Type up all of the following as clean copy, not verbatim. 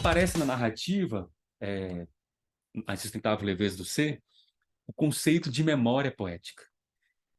aparece na narrativa, A Insustentável Leveza do Ser, o conceito de memória poética.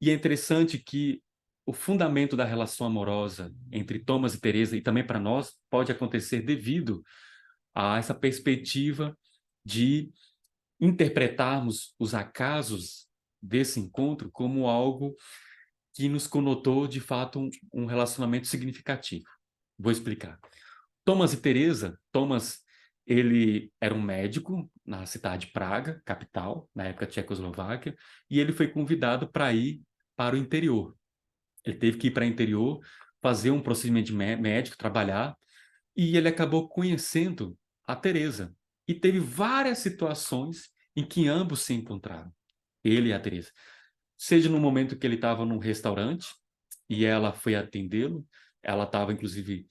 E é interessante que o fundamento da relação amorosa entre Thomas e Teresa, e também para nós, pode acontecer devido a essa perspectiva de interpretarmos os acasos desse encontro como algo que nos conotou, de fato, um relacionamento significativo. Vou explicar. Thomas e Teresa, Thomas, ele era um médico na cidade de Praga, capital, na época Tchecoslováquia, e ele foi convidado para ir para o interior. Ele teve que ir para o interior, fazer um procedimento de médico, trabalhar, e ele acabou conhecendo a Teresa. E teve várias situações em que ambos se encontraram, ele e a Teresa. Seja no momento que ele estava num restaurante e ela foi atendê-lo, ela estava, inclusive,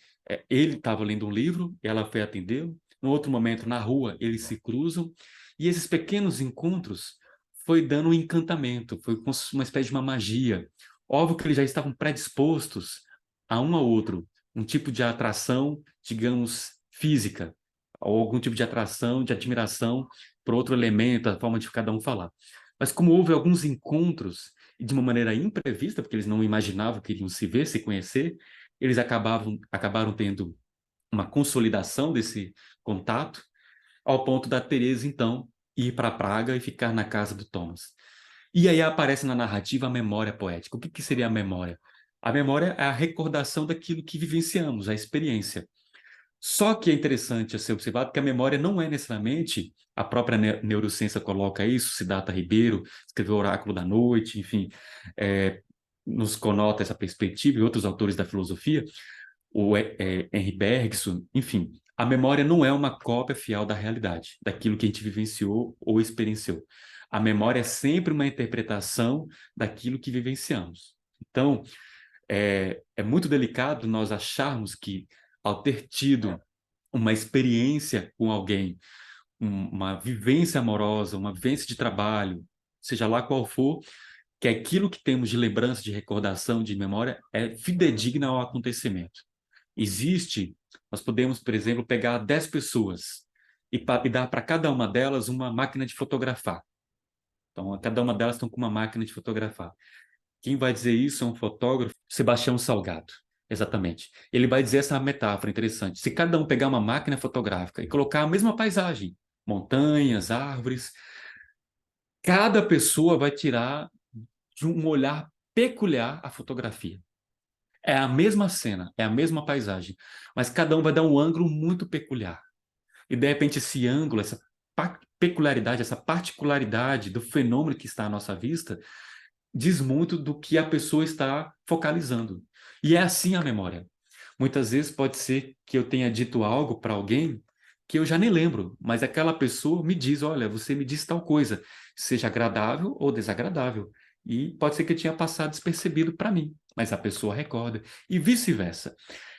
ele estava lendo um livro, ela foi atendê-lo. No outro momento, na rua, eles se cruzam. E esses pequenos encontros foi dando um encantamento, foi como uma espécie de uma magia. Óbvio que eles já estavam predispostos a um ao outro, um tipo de atração, digamos, física, ou algum tipo de atração, de admiração por outro elemento, a forma de cada um falar. Mas como houve alguns encontros, e de uma maneira imprevista, porque eles não imaginavam que iriam se ver, se conhecer, eles acabaram tendo uma consolidação desse contato, ao ponto da Teresa, então, ir para Praga e ficar na casa do Thomas. E aí aparece na narrativa a memória poética. O que seria a memória? A memória é a recordação daquilo que vivenciamos, a experiência. Só que é interessante a ser observado que a memória não é necessariamente, a própria neurociência coloca isso, Siddhartha Ribeiro escreveu Oráculo da Noite, enfim, é, nos conota essa perspectiva, e outros autores da filosofia, o Henri Bergson, enfim, a memória não é uma cópia fiel da realidade, daquilo que a gente vivenciou ou experienciou. A memória é sempre uma interpretação daquilo que vivenciamos. Então, é muito delicado nós acharmos que, ao ter tido uma experiência com alguém, uma vivência amorosa, uma vivência de trabalho, seja lá qual for, que aquilo que temos de lembrança, de recordação, de memória, é fidedigna ao acontecimento. Existe, nós podemos, por exemplo, pegar 10 pessoas e dar para cada uma delas uma máquina de fotografar. Então, cada uma delas estão com uma máquina de fotografar. Quem vai dizer isso é um fotógrafo, Sebastião Salgado. Exatamente. Ele vai dizer essa metáfora interessante. Se cada um pegar uma máquina fotográfica e colocar a mesma paisagem, montanhas, árvores, cada pessoa vai tirar de um olhar peculiar a fotografia. É a mesma cena, é a mesma paisagem, mas cada um vai dar um ângulo muito peculiar. E de repente esse ângulo, essa peculiaridade, essa particularidade do fenômeno que está à nossa vista, diz muito do que a pessoa está focalizando. E é assim a memória. Muitas vezes pode ser que eu tenha dito algo para alguém que eu já nem lembro, mas aquela pessoa me diz, olha, você me disse tal coisa, seja agradável ou desagradável. E pode ser que eu tinha passado despercebido para mim, mas a pessoa recorda, e vice-versa.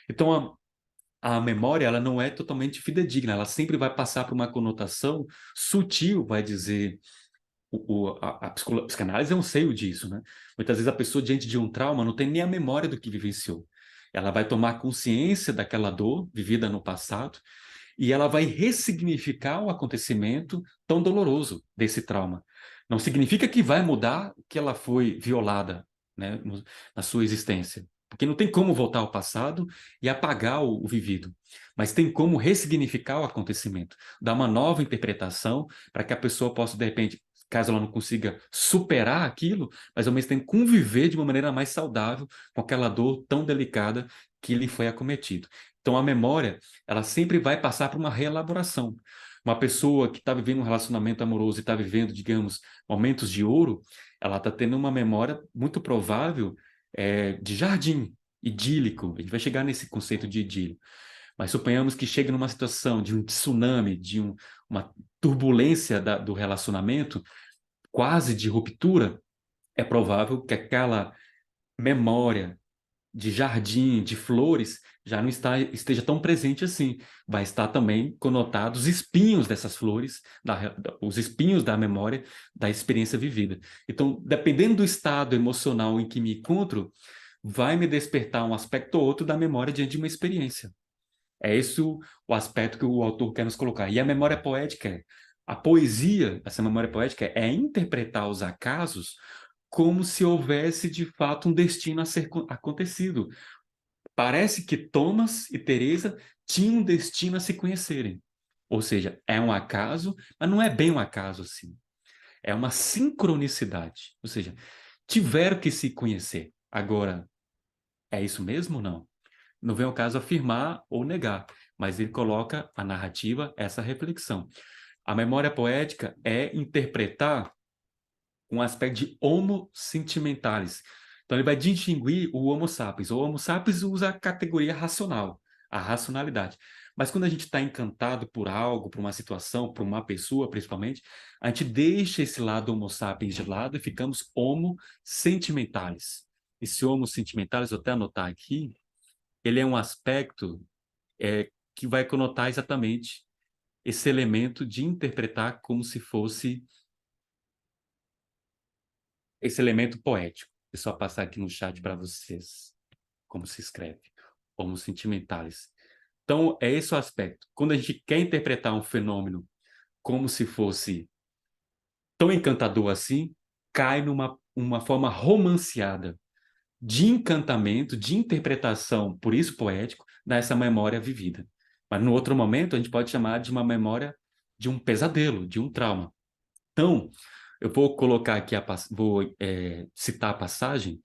Então, a memória ela não é totalmente fidedigna, ela sempre vai passar por uma conotação sutil, vai dizer a psicanálise é um seio disso, né? Muitas vezes a pessoa, diante de um trauma, não tem nem a memória do que vivenciou. Ela vai tomar consciência daquela dor vivida no passado e ela vai ressignificar o acontecimento tão doloroso desse trauma. Não significa que vai mudar que ela foi violada, né, na sua existência. Porque não tem como voltar ao passado e apagar o vivido. Mas tem como ressignificar o acontecimento, dar uma nova interpretação para que a pessoa possa, de repente, caso ela não consiga superar aquilo, mas ao mesmo tempo conviver de uma maneira mais saudável com aquela dor tão delicada que lhe foi acometido. Então a memória, ela sempre vai passar por uma reelaboração. Uma pessoa que está vivendo um relacionamento amoroso e está vivendo, digamos, momentos de ouro, ela está tendo uma memória muito provável de jardim idílico. A gente vai chegar nesse conceito de idílio. Mas suponhamos que chegue numa situação de um tsunami, uma turbulência do relacionamento, quase de ruptura, é provável que aquela memória de jardim, de flores, já não esteja tão presente assim. Vai estar também conotado os espinhos dessas flores, os espinhos da memória, da experiência vivida. Então, dependendo do estado emocional em que me encontro, vai me despertar um aspecto ou outro da memória diante de uma experiência. É esse o aspecto que o autor quer nos colocar. E a memória poética a poesia, essa memória poética é interpretar os acasos como se houvesse de fato um destino a ser acontecido. Parece que Thomas e Teresa tinham um destino a se conhecerem. Ou seja, é um acaso, mas não é bem um acaso assim. É uma sincronicidade. Ou seja, tiveram que se conhecer. Agora, é isso mesmo ou não? Não vem ao caso afirmar ou negar, mas ele coloca a narrativa, essa reflexão. A memória poética é interpretar um aspecto de homo sentimentalis. Então, ele vai distinguir o homo sapiens. O homo sapiens usa a categoria racional, a racionalidade. Mas quando a gente está encantado por algo, por uma situação, por uma pessoa, principalmente, a gente deixa esse lado homo sapiens de lado e ficamos homo sentimentalis. Esse homo sentimentalis, vou até anotar aqui, ele é um aspecto que vai conotar exatamente esse elemento de interpretar como se fosse esse elemento poético. Vou só passar aqui no chat para vocês como se escreve. Homo sentimentalis. Então, é esse o aspecto. Quando a gente quer interpretar um fenômeno como se fosse tão encantador assim, cai numa uma forma romanceada de encantamento, de interpretação, por isso poético, dessa memória vivida. Mas no outro momento, a gente pode chamar de uma memória de um pesadelo, de um trauma. Então, eu vou colocar aqui, citar a passagem.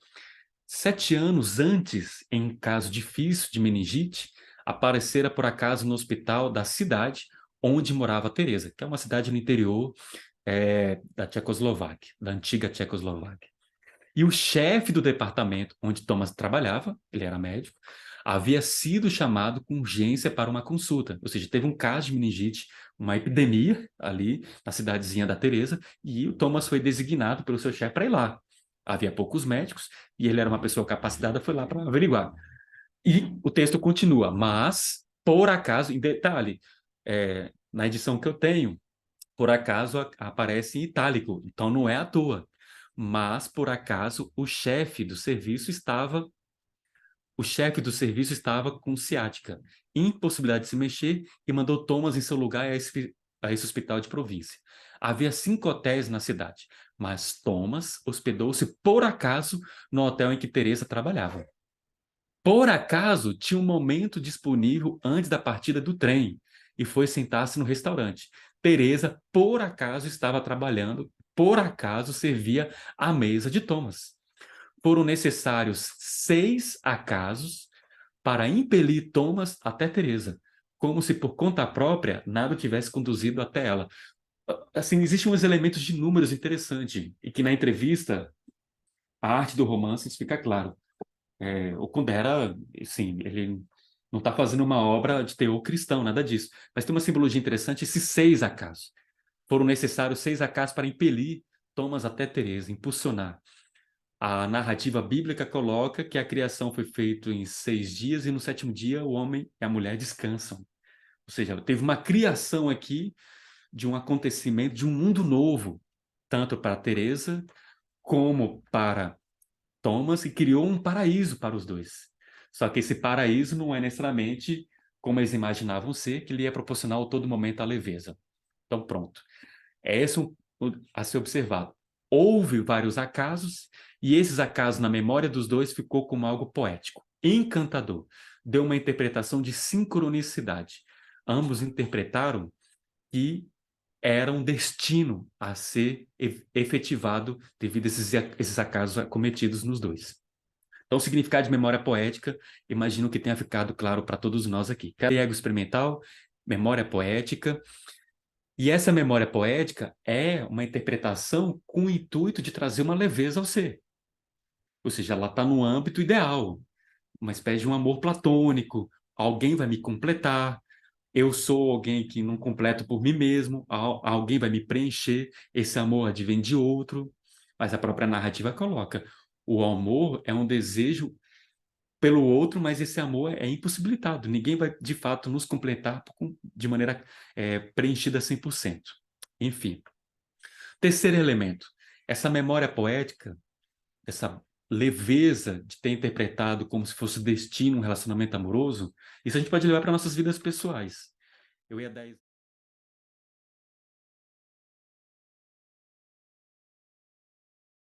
7 anos antes, em caso difícil de meningite, aparecera por acaso no hospital da cidade onde morava Teresa, que é uma cidade no interior da Tchecoslováquia, da antiga Tchecoslováquia. E o chefe do departamento onde Thomas trabalhava, ele era médico, havia sido chamado com urgência para uma consulta. Ou seja, teve um caso de meningite, uma epidemia ali na cidadezinha da Teresa, e o Thomas foi designado pelo seu chefe para ir lá. Havia poucos médicos e ele era uma pessoa capacitada, foi lá para averiguar. E o texto continua, mas, por acaso, em detalhe, na edição que eu tenho, por acaso aparece em itálico, então não é à toa. Mas, por acaso, o chefe do serviço estava com ciática, impossibilidade de se mexer, e mandou Thomas em seu lugar a esse hospital de província. Havia 5 hotéis na cidade, mas Thomas hospedou-se, por acaso, no hotel em que Teresa trabalhava. Por acaso, tinha um momento disponível antes da partida do trem e foi sentar-se no restaurante. Teresa, por acaso, estava trabalhando, por acaso, servia à mesa de Thomas. Foram necessários 6 acasos para impelir Thomas até Teresa, como se por conta própria nada tivesse conduzido até ela. Assim, existem uns elementos de números interessantes e que na entrevista, a arte do romance, isso fica claro. O Kundera, sim, ele não está fazendo uma obra de teor cristão, nada disso. Mas tem uma simbologia interessante, esses 6 acasos. Foram necessários 6 acasos para impelir Thomas até Teresa, impulsionar. A narrativa bíblica coloca que a criação foi feita em 6 dias e no 7º dia o homem e a mulher descansam. Ou seja, teve uma criação aqui de um acontecimento, de um mundo novo, tanto para Teresa como para Thomas, e criou um paraíso para os dois. Só que esse paraíso não é necessariamente como eles imaginavam ser, que lhe ia proporcionar a todo momento a leveza. Então, pronto. É isso a ser observado. Houve vários acasos, e esses acasos na memória dos dois ficou como algo poético, encantador. Deu uma interpretação de sincronicidade. Ambos interpretaram que era um destino a ser efetivado devido a esses acasos cometidos nos dois. Então, o significado de memória poética, imagino que tenha ficado claro para todos nós aqui. Ego experimental, memória poética. E essa memória poética é uma interpretação com o intuito de trazer uma leveza ao ser. Ou seja, ela está no âmbito ideal, uma espécie de um amor platônico. Alguém vai me completar, eu sou alguém que não completo por mim mesmo, alguém vai me preencher, esse amor advém de outro. Mas a própria narrativa coloca, o amor é um desejo pelo outro, mas esse amor é impossibilitado. Ninguém vai, de fato, nos completar de maneira preenchida 100%. Enfim. Terceiro elemento, essa memória poética, essa leveza de ter interpretado como se fosse destino um relacionamento amoroso, isso a gente pode levar para nossas vidas pessoais. Eu ia dar